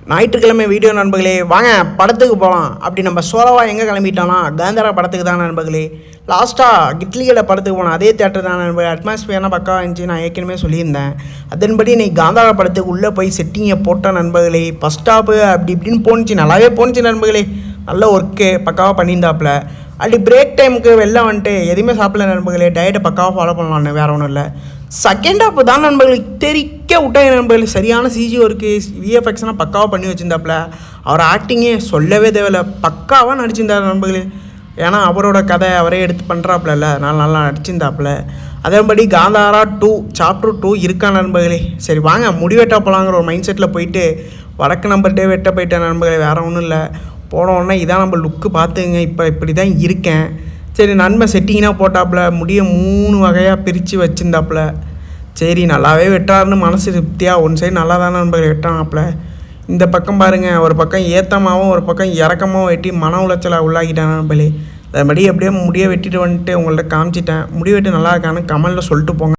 ஞாயிற்றுக்கிழமை வீடியோ நண்பர்களே, வாங்க படத்துக்கு போகலாம். அப்படி நம்ம சோலோவாக எங்கே கிளம்பிட்டோம்னா காந்தாரா படத்துக்கு தான் நண்பர்களே. லாஸ்ட்டாக கிட்லிகடை படத்துக்கு போனோம், அதே தேட்டர் தான் நண்பர்களே. அட்மாஸ்பியர்னா பக்காவாக இருந்துச்சு, நான் ஏற்கனவே சொல்லியிருந்தேன். அதன்படி இன்னைக்கு காந்தாரா படத்துக்கு உள்ளே போய் செட்டிங்கை போட்ட நண்பர்களே. ஃபஸ்ட் ஸ்டாப்பு அப்படி இப்படின்னு போணுச்சு, நல்லாவே போணுச்சு நண்பர்களே. நல்ல ஒர்க்கு பக்காவாக பண்ணியிருந்தாப்புல. அப்படி பிரேக் டைமுக்கு வெளில வந்துட்டு எதுவுமே சாப்பிடல நண்பர்களே. டயட்டை பக்காவாக ஃபாலோ பண்ணலான்னு, வேறு ஒன்றும் இல்லை. செகண்ட் ஹாப் தான் நண்பர்களுக்கு தெரிக்க விட்டாங்க நண்பர்கள். சரியான சிஜி ஒர்க்கு, விஎஃப்எக்ஸ்லாம் பக்காவாக பண்ணி வச்சுருந்தாப்புல. அவர் ஆக்டிங்கே சொல்லவே தேவையில்லை, பக்காவாக நடிச்சிருந்தார் நண்பர்களே. ஏன்னா அவரோட கதை அவரே எடுத்து பண்ணுறாப்புல, நல்லா நடிச்சிருந்தாப்புல. அதேபடி காந்தாரா 2 சாப்டர் 2 இருக்கா நண்பர்களே. சரி வாங்க முடிவெட்டா போகலாங்கிற ஒரு மைண்ட் செட்டில் போயிட்டு வடக்கு நம்பர்கிட்டே வெட்ட போயிட்டேன் நண்பர்களே. வேறு ஒன்றும் இல்லை, போனோடனே இதான் நம்ம லுக்கு பார்த்துங்க. இப்போ இப்படி தான் இருக்கேன். சரி நண்பன் செட்டிங்னா போட்டாப்புல, முடிய 3 வகையாக பிரித்து வச்சுருந்தாப்புல. சரி நல்லாவே வெட்டாருன்னு மனசு திருப்தியாக ஒன் சைடு நல்லா தானே நண்பர்கள் வெட்டானாப்புல. இந்த பக்கம் பாருங்கள், ஒரு பக்கம் ஏற்றமாகவும் ஒரு பக்கம் இறக்கமாகவும் வெட்டி மன உளைச்சலை உள்ளாக்கிட்டேன் நண்பர்களே. அதுபடி எப்படியே முடிய வெட்டிட்டு வந்துட்டு உங்கள்கிட்ட காமிச்சிட்டேன். முடி வெட்டி நல்லா இருக்கான்னு கமெண்டில் சொல்லிட்டு போங்க.